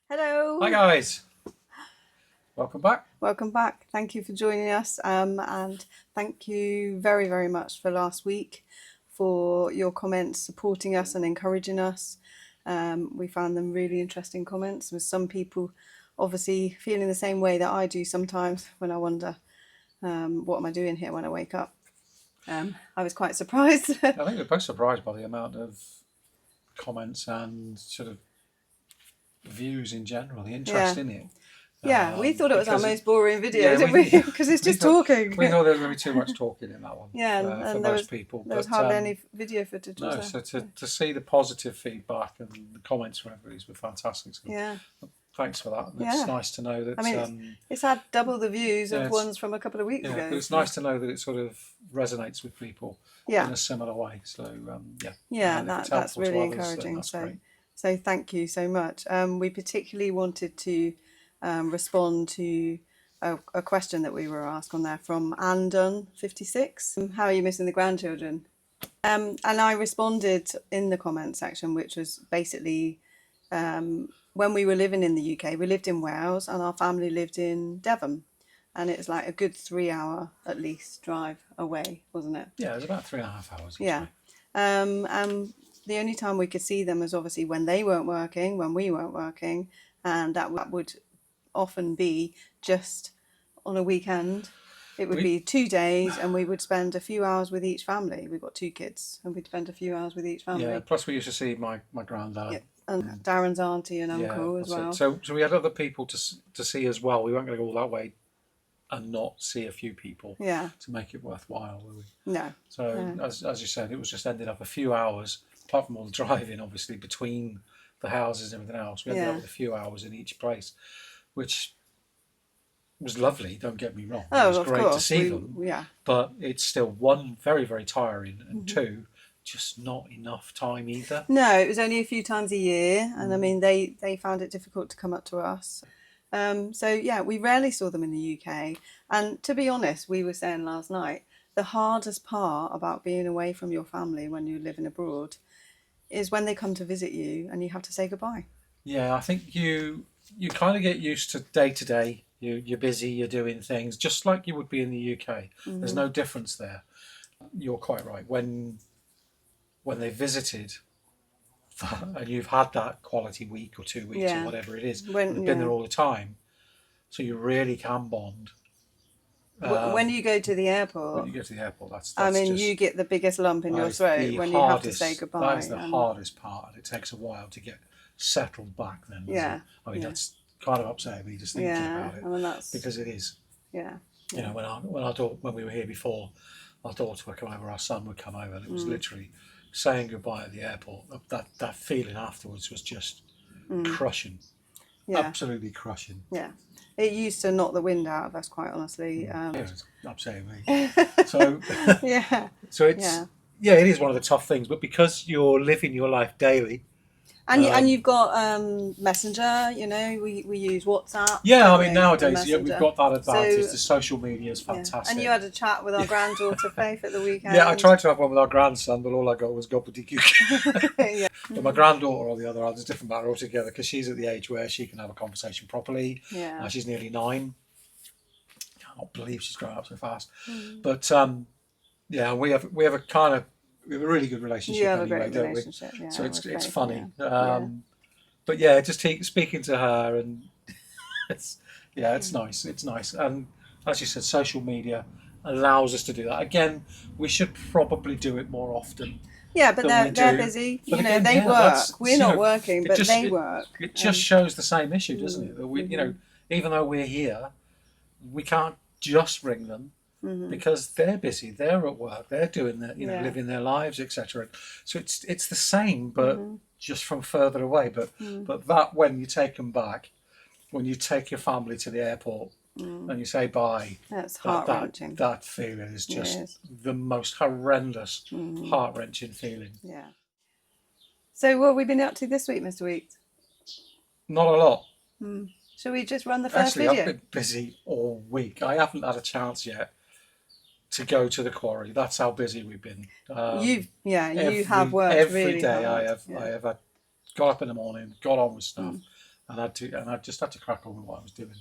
Hello. Hi guys, welcome back. Welcome back. Thank you for joining us. And thank you very, very much for last week for your comments, supporting us and encouraging us. We found them really interesting comments, with some people obviously feeling the same way that I do sometimes when I wonder, what am I doing here when I wake up? I was quite surprised. I think we're both surprised by the amount of comments and sort of views in general, the interest Yeah. in it. Yeah, we thought it was our because most boring video, yeah, didn't we- we? Because it's we just thought- talking. We thought there was going to be too much talking in that one. Yeah, for and there most was people. there was But, hardly any video footage. No, Was so there? to see the positive feedback and the comments from everybody were fantastic. So Yeah. thanks for that. And Yeah. It's nice to know that. I mean, it's had double the views Yeah, of it's- ones from a couple of weeks yeah, ago. but it's nice to know that it sort of resonates with people Yeah, in a similar way. So yeah, and if it's that's helpful to really others, then encouraging. that's great. So thank you so much. We particularly wanted to respond to a question that we were asked on there from Andon56. How are you missing the grandchildren? And I responded in the comment section, which was basically when we were living in the UK, we lived in Wales and our family lived in Devon. And it's like a good 3 hour at least drive away, wasn't it? Yeah, it was about 3.5 hours. Yeah. And the only time we could see them was obviously when they weren't working, when we weren't working. And that would often be just on a weekend. It would be 2 days and we would spend a few hours with each family. We've got 2 kids and we'd spend a few hours with each family. Yeah, plus we used to see my granddad. Yeah. And Darren's auntie and uncle as that's well. it. So we had other people to see as well. We weren't going to go all that way and not see a few people Yeah. to make it worthwhile, were we? No. So as you said, it was just ended up a few hours, apart from all the driving, obviously, between the houses and everything else. We ended up with a few hours in each place, which was lovely, don't get me wrong. Oh, it was of great course. to see them. Yeah. But it's still, one, very, very tiring, and two, just not enough time either. No, it was only a few times a year, and I mean they found it difficult to come up to us. So yeah, we rarely saw them in the UK. And to be honest, we were saying last night, the hardest part about being away from your family when you're living abroad is when they come to visit you and you have to say goodbye. Yeah, I think you kind of get used to day to day. You're busy, you're doing things just like you would be in the UK. There's no difference there. You're quite right. When they visited, and you've had that quality week or 2 weeks or whatever it is, you've been there all the time, so you really can bond. When you go to the airport, When you go to the airport, that's I mean, just, you get the biggest lump in your that is throat the when you have to hardest- say goodbye. That is the hardest part, and it takes a while to get settled back. Then, doesn't Yeah, it? I mean, yeah. that's kind of upsetting me just thinking about it, I mean that's because it is. yeah, You know, when we were here before, our daughter would come over, our son would come over, and it was literally saying goodbye at the airport. That feeling afterwards was just crushing, yeah, absolutely crushing. yeah. It used to knock the wind out of us, quite honestly. Yeah, it was upsetting me. So, Yeah, so it's it is one of the tough things. But because you're living your life daily, and you've got Messenger. You know, we use WhatsApp. yeah, don't I we, mean and nowadays we've Messenger. got that advantage. So- The social media is Yeah. fantastic. And you had a chat with our granddaughter Faith at the weekend. Yeah, I tried to have one with our grandson, but all I got was gobbledygook. Yeah. But my granddaughter, on the other hand, is a different matter altogether, because she's at the age where she can have a conversation properly. Yeah. She's nearly 9. I can't believe she's grown up so fast. Mm. But yeah, we have a really good relationship. You have a anyway, great don't we? relationship. Yeah, So it's with Faith, funny. yeah. But yeah, just speaking to her, and it's nice. It's nice, and as you said, social media allows us to do that. Again, we should probably do it more often. Yeah, but than we they're do. busy. But You know, again, they yeah, work. that's- We're you not know, working, it but just- they work. It just shows the same issue, doesn't it? That we, you know, even though we're here, we can't just ring them because they're busy. They're at work. They're doing their, living their lives, etc. So it's the same, but just from further away. But that, when you take them back, when you take your family to the airport and you say bye, That's heart-wrenching. That feeling is just is. the most horrendous, heart-wrenching feeling. Yeah. So what have we been up to this week, Mr. Weeks? Not a lot. Shall we just run the first Actually, video? I've been busy all week. I haven't had a chance yet to go to the quarry. That's how busy we've been. You have worked every really day. hard. I have got up in the morning, got on with stuff, and I just had to crack on with what I was doing.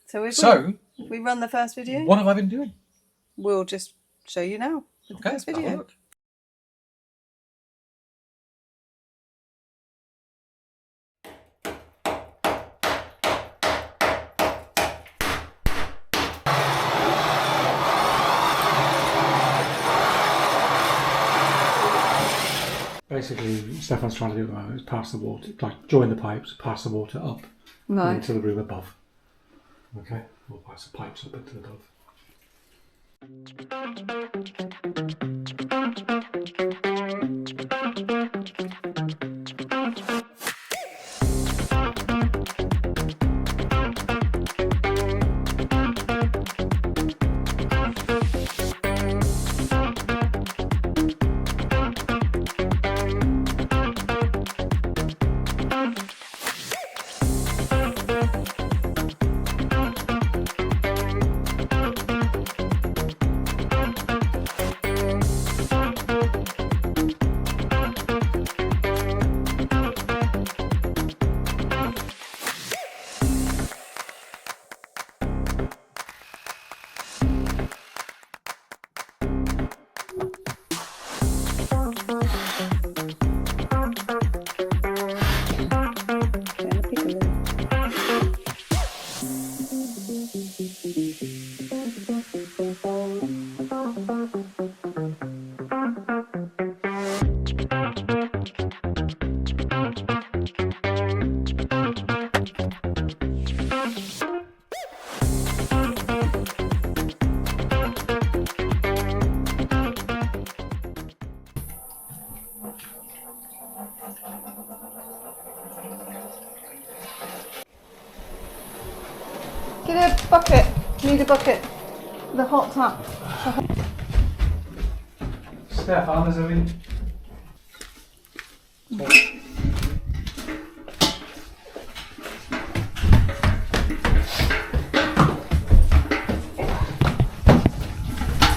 So if we run the first video, what have I been doing? We'll just show you now with the first have a video. look. Basically, Stefan's trying to do at the moment is pass the water, like join the pipes, pass the water up into the room above. Okay, we'll pass the pipes up into the above. Get a bucket. Need a bucket. The hot tap. Stefan, is there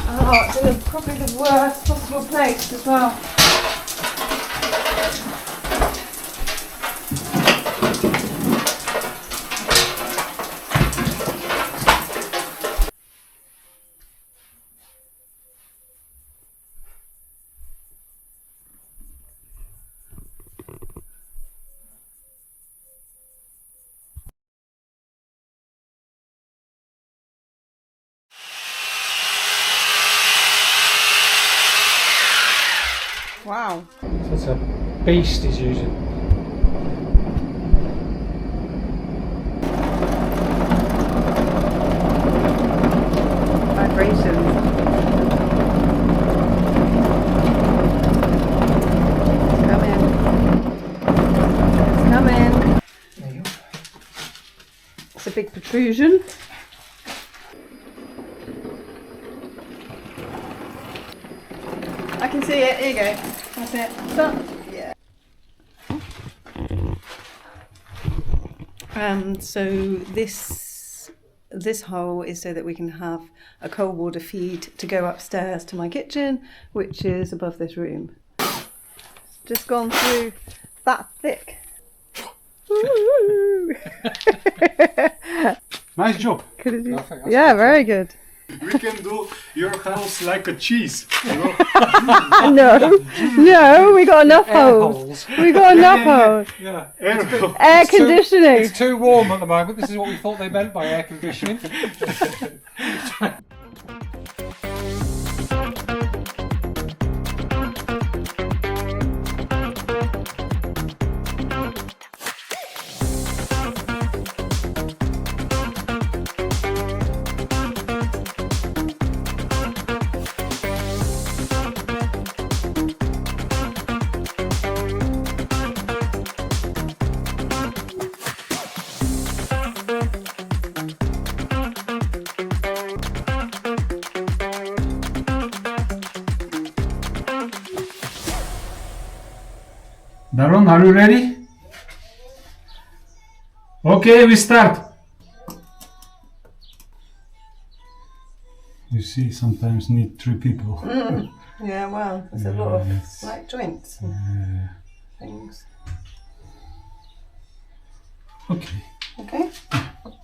Oh, it's in probably the worst possible place as well. Wow. So it's a beast he's using. Vibrations. Come in. It's coming. There you go. It's a big protrusion. I can see it. Here you go. That's it. Stop. Yeah. So this hole is so that we can have a cold water feed to go upstairs to my kitchen, which is above this room. Just gone through that thick. Nice job. Yeah, very good. We can do your house like a cheese. You know? No, we got enough holes. We got enough holes. Yeah. Air conditioning. It's too warm at the moment. This is what we thought they meant by air conditioning. Darren, are you ready? Okay, we start. You see, sometimes need 3 people. Yeah, well, there's a lot of like joints and things. Okay. Okay.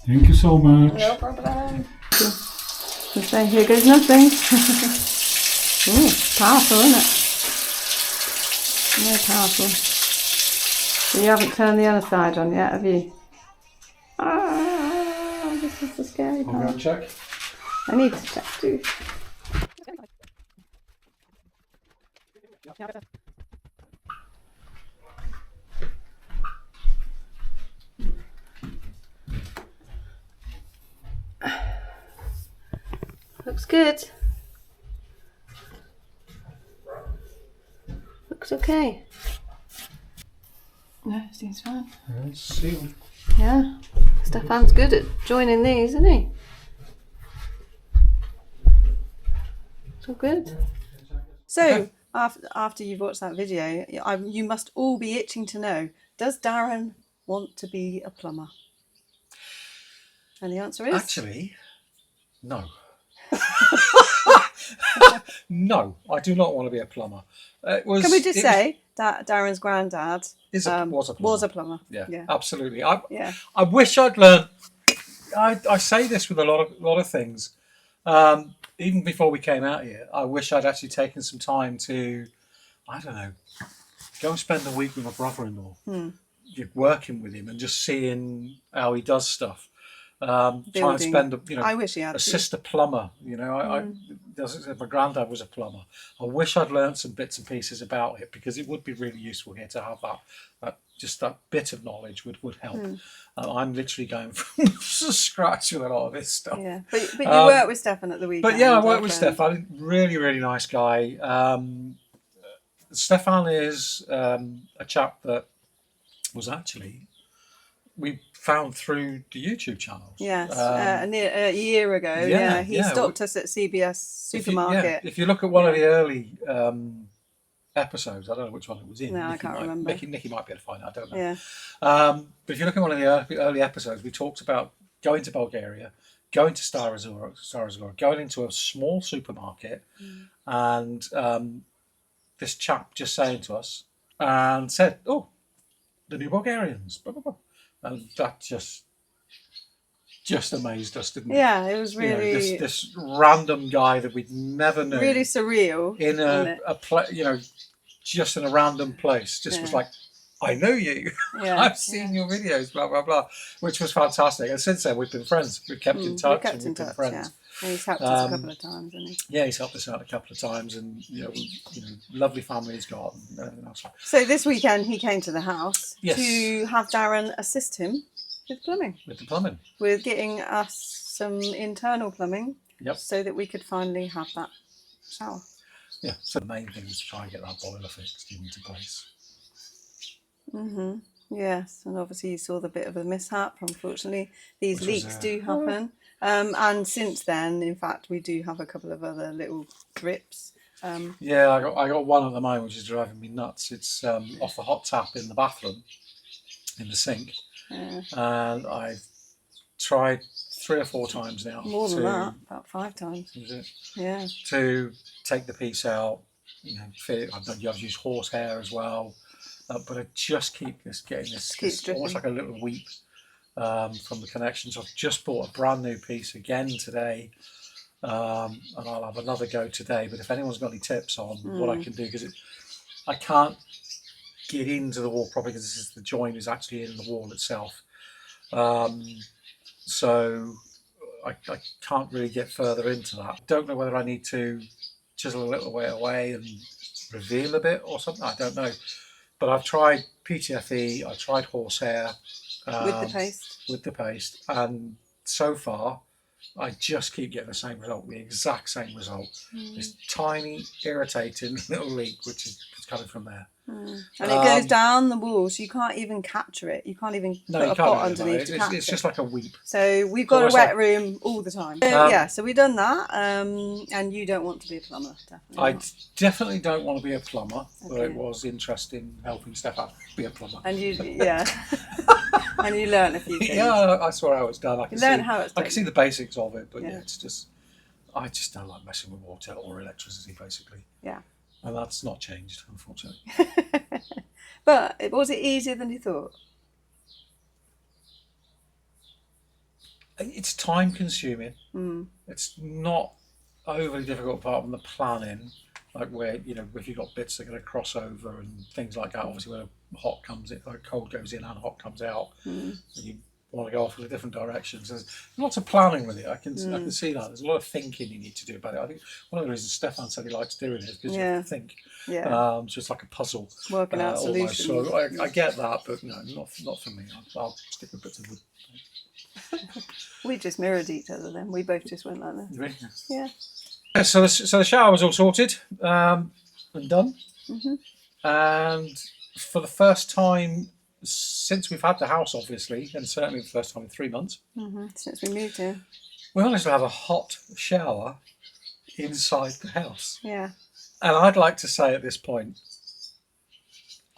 Thank you so much. No problem. So here goes nothing. Ooh, powerful, isn't it? Very powerful. So you haven't turned the other side on yet, have you? Ah, this is the scary I'll go part. and check. I need to check too. Looks good. Looks okay. No, seems fine. It's sealed. Yeah. Stefan's good at joining these, isn't he? It's all good. So, after you've watched that video, you must all be itching to know, does Darren want to be a plumber? And the answer is... Actually, no. No, I do not want to be a plumber. Can we just say that Darren's granddad was a plumber? Yeah, absolutely. Yeah. I wish I'd learned. I say this with a lot of things. Even before we came out here, I wish I'd actually taken some time to, I don't know, go and spend a week with my brother-in-law, working with him and just seeing how he does stuff. Try and spend, I wish he had assist a plumber. My granddad was a plumber. I wish I'd learned some bits and pieces about it, because it would be really useful here to have that bit of knowledge would help. I'm literally going from scratch with a lot of this stuff. Yeah, but you worked with Stefan at the weekend. But yeah, I worked with Stefan. Really, really nice guy. Stefan is a chap that was actually we found through the YouTube channels. Yes, a year ago. He stopped us at CBS supermarket. If you look at one of the early episodes, I don't know which one it was in. No, I can't remember. Nikki might be able to find it. I don't know. Yeah. But if you look at one of the early episodes, we talked about going to Bulgaria, going to Stara Zagora, going into a small supermarket, and this chap just saying to us and said, "Oh, the new Bulgarians." Blah, blah, blah. And that just amazed us, didn't it? Yeah, it was really this random guy that we'd never known. Really surreal. In just in a random place. Just was like, I know you. Yeah, I've seen your videos, blah blah blah, which was fantastic. And since then we've been friends. We've kept in touch. Been friends. Yeah. And he's helped us a couple of times, hasn't he? Yeah, he's helped us out a couple of times, and lovely family he's got, and everything else. So this weekend he came to the house to have Darren assist him with plumbing. With the plumbing. With getting us some internal plumbing. Yep. So that we could finally have that shower. Yeah. So the main thing is to try and get that boiler fixed into place. Yes, and obviously you saw the bit of a mishap. Unfortunately, these leaks do happen. And since then, in fact, we do have a couple of other little drips. Yeah, I got one at the moment which is driving me nuts. It's off the hot tap in the bathroom, in the sink, and I've tried 3 or 4 times now. More than that, about 5 times. Is it? Yeah. To take the piece out, fit it. I've used horsehair as well, but I just keep getting this almost like a little weep from the connection. So I've just bought a brand new piece again today, and I'll have another go today. But if anyone's got any tips on what I can do, because I can't get into the wall properly, because the joint is actually in the wall itself. So I can't really get further into that. Don't know whether I need to chisel a little way away and reveal a bit or something. I don't know. But I've tried PTFE, I've tried horsehair. With the paste. And so far, I just keep getting the same result, the exact same result. This tiny, irritating little leak, which is coming from there. And it goes down the wall, so you can't even capture it. You can't even put a pot underneath to capture it. It's just like a weep. So we've got a wet room all the time. So we've done that. And you don't want to be a plumber, definitely. I definitely don't want to be a plumber, but it was interesting helping Stefan be a plumber. And you, and you learn a few things. Yeah, I saw how it's done. I can see the basics of it, but it's just, I just don't like messing with water or electricity, basically. Yeah. And that's not changed, unfortunately. But was it easier than you thought? It's time consuming. It's not overly difficult apart from the planning, like where, you know, if you've got bits that are going to cross over and things like that. Obviously, when a hot comes in, like cold goes in and hot comes out, and you want to go off in a different directions. There's lots of planning with it. I can see that. There's a lot of thinking you need to do about it. I think one of the reasons Stefan said he likes doing it is because you have to think. Yeah. So it's like a puzzle. Working out almost. solutions. So I get that, but no, not for me. I'll stick with bits of wood. We just mirrored each other then. We both just went like this. Really? Yeah. So the shower was all sorted and done. And for the first time since we've had the house, obviously, and certainly the first time in 3 months, since we moved here, we managed to have a hot shower inside the house. Yeah. And I'd like to say at this point,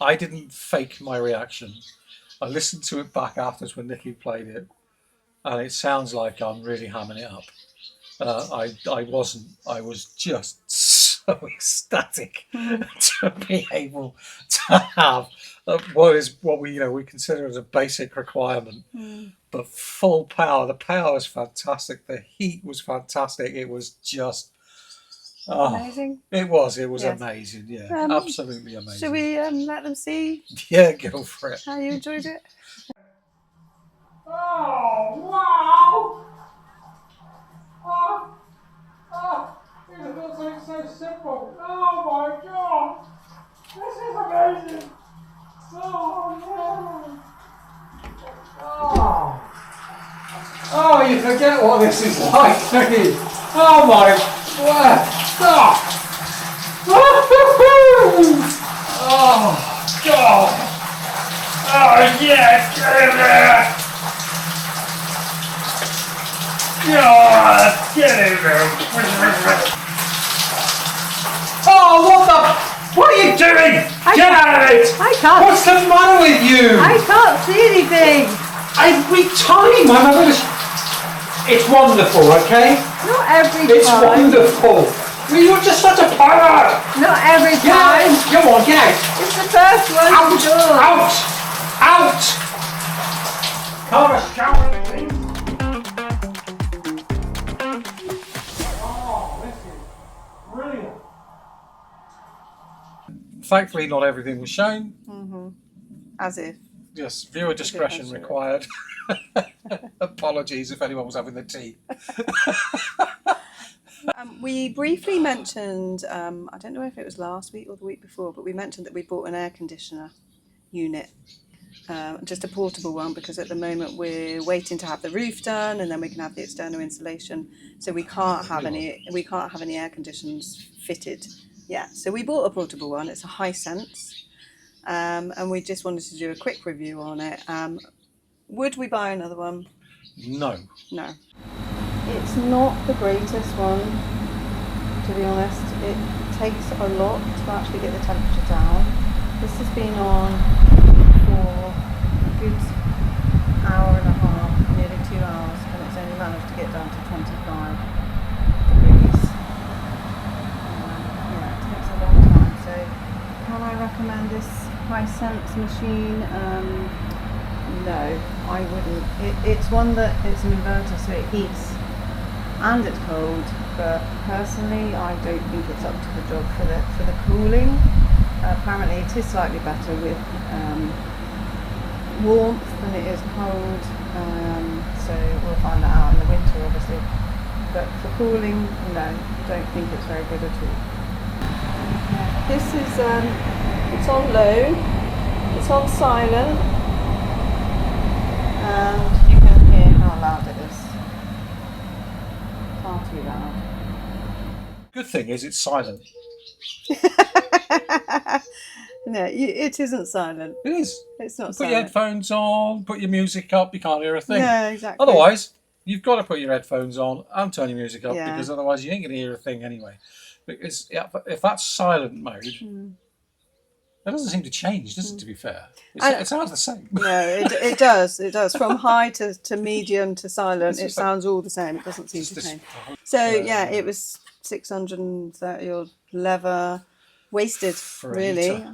I didn't fake my reaction. I listened to it back afterwards when Nikki played it, and it sounds like I'm really hamming it up. I wasn't. I was just so ecstatic to be able to have what we consider as a basic requirement, but full power. The power was fantastic. The heat was fantastic. It was just amazing. It was yes. Amazing. Yeah, absolutely amazing. Should we let them see? Yeah, go for it. How you enjoyed it? Oh wow! It's so simple. Oh my god! This is amazing! Oh no! Oh, you forget what this is like, don't you? Oh my word! Oh god! Oh yeah! Get in there! God, get in there! Oh, what are you doing? Get out of it! I can't. What's the matter with you? I can't see anything. Every time, my mother was... It's wonderful, okay? Not every It's time. wonderful. You're just such a pirate. Not every Get time. out. Come on, get out. It's the first one. Out! to do. Out! Come on, shower, please. Oh, this is brilliant. Thankfully, not everything was shown. As if. Yes, viewer discretion required. Apologies if anyone was having the tea. We briefly mentioned, I don't know if it was last week or the week before, but we mentioned that we bought an air conditioner unit, just a portable one, because at the moment we're waiting to have the roof done and then we can have the external insulation. So we can't have any air conditions fitted yet. So we bought a portable one. It's a Hisense. And we just wanted to do a quick review on it. Would we buy another one? No. No. It's not the greatest one, to be honest. It takes a lot to actually get the temperature down. This has been on for a good hour and a half, nearly 2 hours, and it's only managed to get down to 25 degrees. Yeah, it takes a long time. So can I recommend this Hisense machine? No, I wouldn't. It's one that it's an inverter, so it heats and it's cold. But personally, I don't think it's up to the job for the cooling. Apparently, it is slightly better with warmth than it is cold. So we'll find that out in the winter, obviously. But for cooling, no, don't think it's very good at all. This is it's on low, it's on silent, and you can hear how loud it is. Far too loud. Good thing is it's silent. No, it isn't silent. It is. It's not put silent. your headphones on, put your music up, you can't hear a thing. Yeah, exactly. Otherwise, you've got to put your headphones on and turn your music up, Yeah. because otherwise you ain't going to hear a thing anyway. Because if that's silent mode, that doesn't seem to change, does it, to be fair? It sounds the same. No, it does. It does. From high to medium to silent, it sounds all the same. It doesn't seem to change. So, yeah, it was 630 odd leather, wasted, For a really. litre.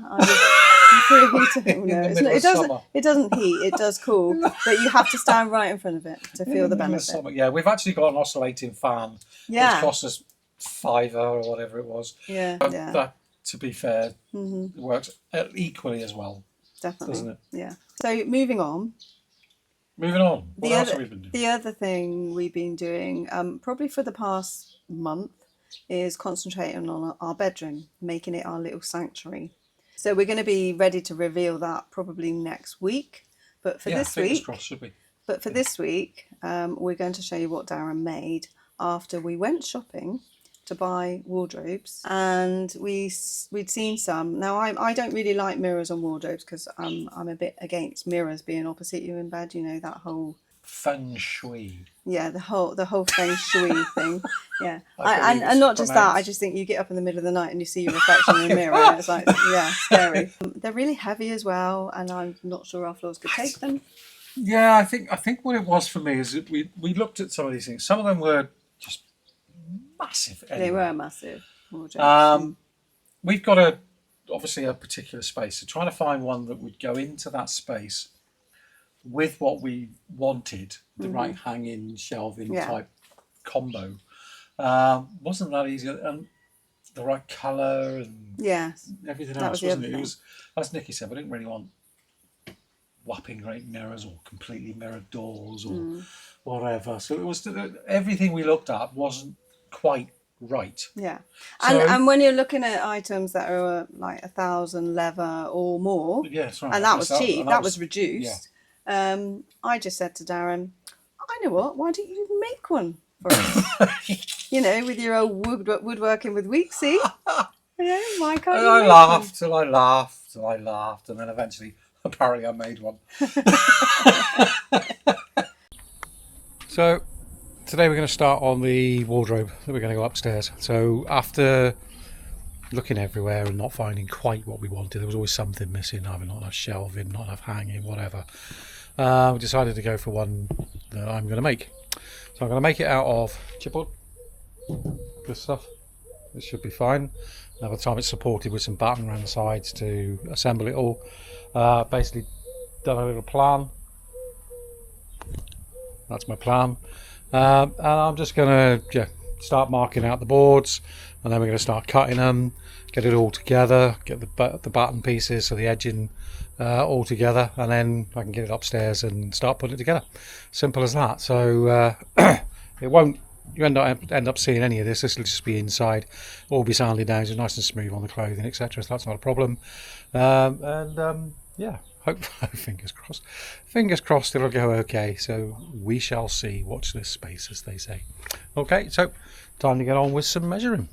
Through a heater. In No, the it's middle not, of it doesn't. summer. It doesn't heat. It does cool, but you have to stand right in front of it to feel the In middle of benefit. summer. Yeah, we've actually got an oscillating fan. Yeah. Which cost us £5 or whatever it was. Yeah, But yeah, that, to be fair, works equally as well, definitely. doesn't it? Yeah. So moving on. Moving on. What The else other, have we been doing? the other thing we've been doing, probably for the past month, is concentrating on our bedroom, making it our little sanctuary. So we're going to be ready to reveal that probably next week. But for this fingers week, crossed, should we? But for this week, we're going to show you what Darren made after we went shopping to buy wardrobes, and we'd seen some. Now I don't really like mirrors on wardrobes because I'm a bit against mirrors being opposite you in bed. You know, that whole Feng shui. the whole feng shui thing. Yeah, I believe and not it's just that. I pronounced. just think you get up in the middle of the night and you see your reflection in a mirror, and it's like, yeah, scary. They're really heavy as well, and I'm not sure our floors could take them. Yeah, I think what it was for me is that we looked at some of these things. Some of them were just massive. Anyway. They were massive wardrobes. We've got obviously a particular space, so trying to find one that would go into that space with what we wanted, the right hanging, shelving type combo, wasn't that easy, and the right colour and everything that else, was the wasn't other it? It thing. was, as Nikki said, we didn't really want whopping great mirrors or completely mirrored doors or whatever. So it was everything we looked at wasn't quite right. Yeah, So, and when you're looking at items that are like 1,000 leather or more, yeah, that's right. and that was cheap, and that was reduced. I just said to Darren, I know what, why don't you make one for us? You know, with your old woodworking with Weeksy. You know, why can't And you I make laughed till I laughed till I laughed, and then eventually, apparently, I made one. So today we're going to start on the wardrobe that we're going to go upstairs. So after looking everywhere and not finding quite what we wanted, there was always something missing, either not enough shelving, not enough hanging, whatever. We decided to go for one that I'm going to make. So I'm going to make it out of chipboard, this stuff. It should be fine. Now, by the time it's supported with some batten around the sides to assemble it all, basically done a little plan. That's my plan, and I'm just going to start marking out the boards, and then we're going to start cutting them, get it all together, get the batten pieces, so the edging all together, and then I can get it upstairs and start putting it together. Simple as that. So it won't. You end up seeing any of this. This will just be inside, all be sanded down, so nice and smooth on the clothing, etc. So that's not a problem. Yeah, hope fingers crossed it'll go okay. So we shall see. Watch this space, as they say. Okay, so time to get on with some measuring.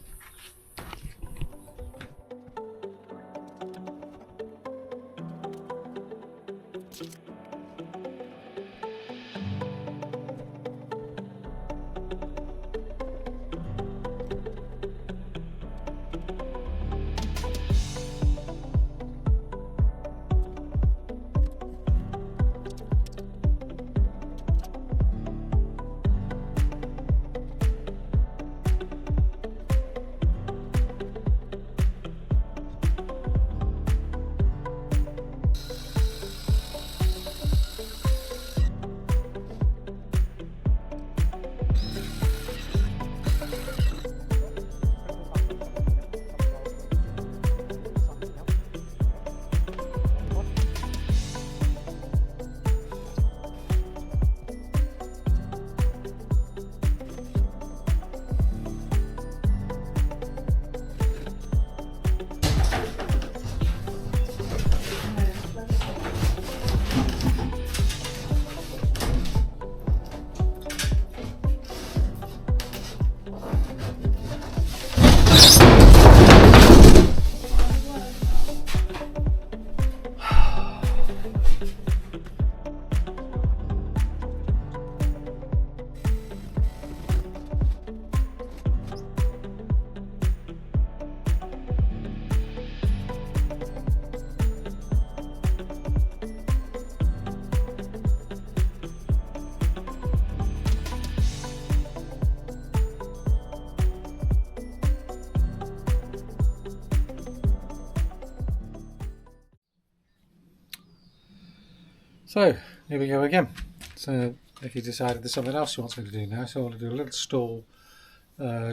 So here we go again. So if you decided there's something else you want me to do now, so I want to do a little stall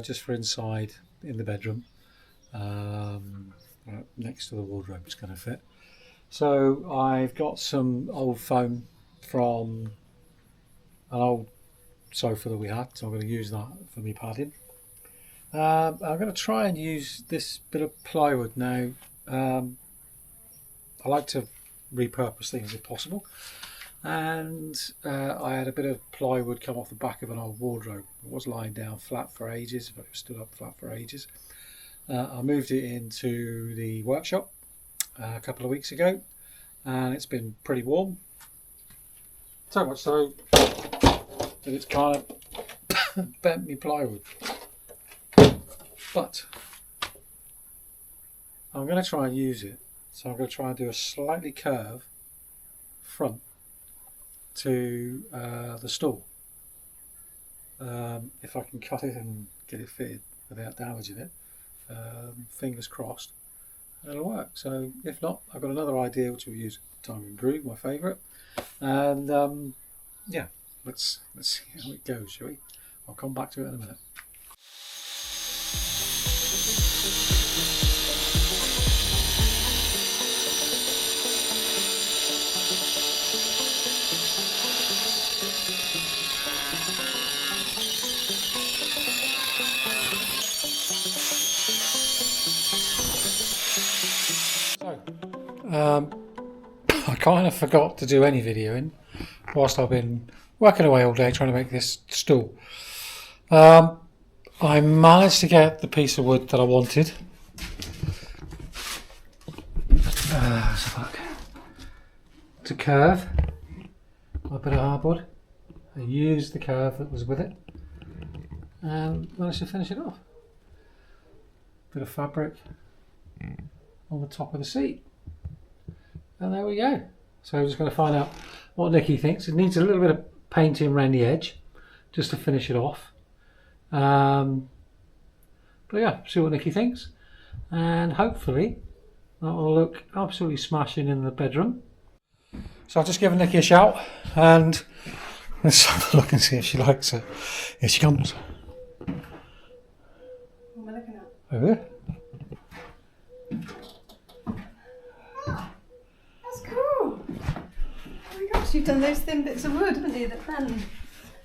just for inside in the bedroom, right next to the wardrobe. It's going to fit. So I've got some old foam from an old sofa that we had, so I'm going to use that for me padding. I'm going to try and use this bit of plywood now. I like to repurpose things if possible, and I had a bit of plywood come off the back of an old wardrobe. It was lying down flat for ages, but it was stood up flat for ages. I moved it into the workshop a couple of weeks ago, and it's been pretty warm. So much so that it's kind of bent me plywood. But I'm going to try and use it. So I'm going to try and do a slightly curve front to the stall. If I can cut it and get it fitted without damaging it, fingers crossed, it'll work. So if not, I've got another idea which we'll use tongue and groove, my favourite. And yeah, let's see how it goes, shall we? I'll come back to it in a minute. I kind of forgot to do any videoing whilst I've been working away all day trying to make this stool. I managed to get the piece of wood that I wanted. Let's have a look. To curve a bit of hardwood. I used the curve that was with it and managed to finish it off. Bit of fabric on the top of the seat. And there we go. So I'm just going to find out what Nikki thinks. It needs a little bit of painting around the edge just to finish it off. But yeah, see what Nikki thinks. And hopefully that will look absolutely smashing in the bedroom. So I've just given Nikki a shout and let's have a look and see if she likes it. Here she comes. What am I looking at? Over there. You've done those thin bits of wood, haven't you, that bend?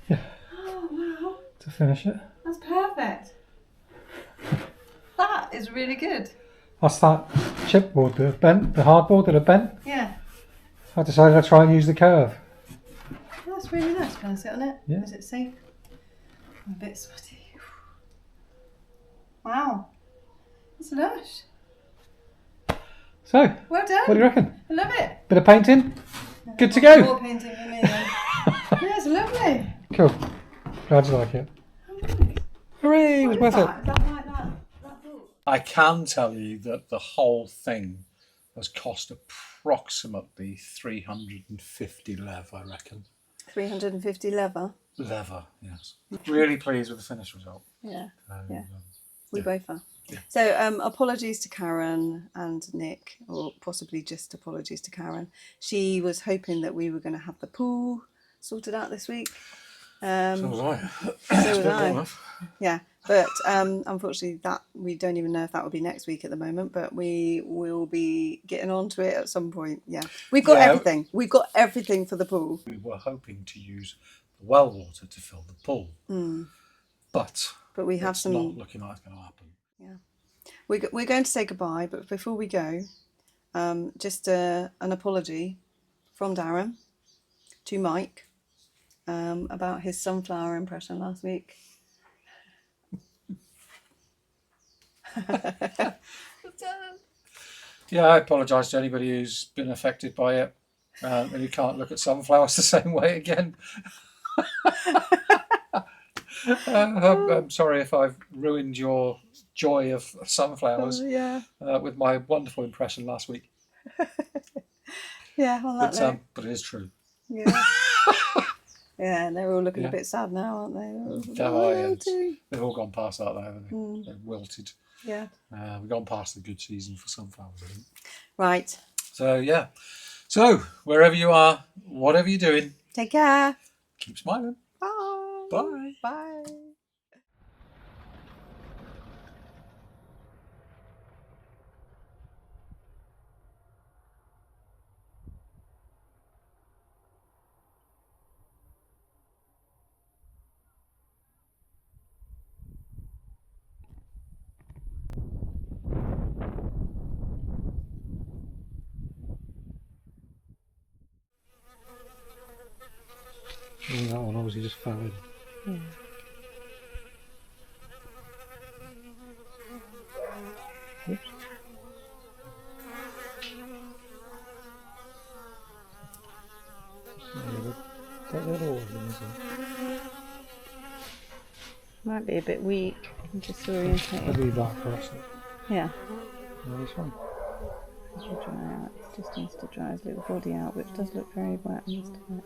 Yeah. Oh, wow. To finish it. That's perfect. That is really good. That's that chipboard that have bent, the hardboard that have bent. Yeah. I decided I'd try and use the curve. That's really nice. Can I sit on it? Yeah. Is it safe? I'm a bit sweaty. Wow. It's lush. So, Well done. what do you reckon? I love it. Bit of painting? Good to go. More painting for me then. Yeah, it's lovely. Cool. Glad you like it. Hooray, it was worth it. Is that like that book? I can tell you that the whole thing has cost approximately 350 lev, I reckon. 350 leather. Leather, yes. Really pleased with the finished result. Yeah. Yeah. Yeah. We both are. Yeah. So apologies to Karen and Nick, or possibly just apologies to Karen. She was hoping that we were going to have the pool sorted out this week. So was I. So was I. Yeah, but unfortunately that we don't even know if that will be next week at the moment, but we will be getting onto it at some point. Yeah, we've got everything. We've got everything for the pool. We were hoping to use the well water to fill the pool, but we have it's some. not looking like it's going to happen. Yeah, we're going to say goodbye, but before we go, just an apology from Darren to Mike about his sunflower impression last week. Yeah, I apologise to anybody who's been affected by it and who can't look at sunflowers the same way again. I'm sorry if I've ruined your joy of sunflowers with my wonderful impression last week. Yeah, on that note. But it is true. Yeah. Yeah, and they're all looking a bit sad now, aren't they? They've all gone past that, though, haven't they? They've wilted. Yeah. We've gone past the good season for sunflowers, I think. Right. So, yeah. So, wherever you are, whatever you're doing, Take care. keep smiling. Bye. Bye. Bye. That one obviously just fell in. Yeah. Oops. That little one, isn't it? Might be a bit weak. I'm disorientated. That'd be that person. Yeah. No, this one. It should dry out. It just needs to dry his little body out, which does look very wet, I must admit.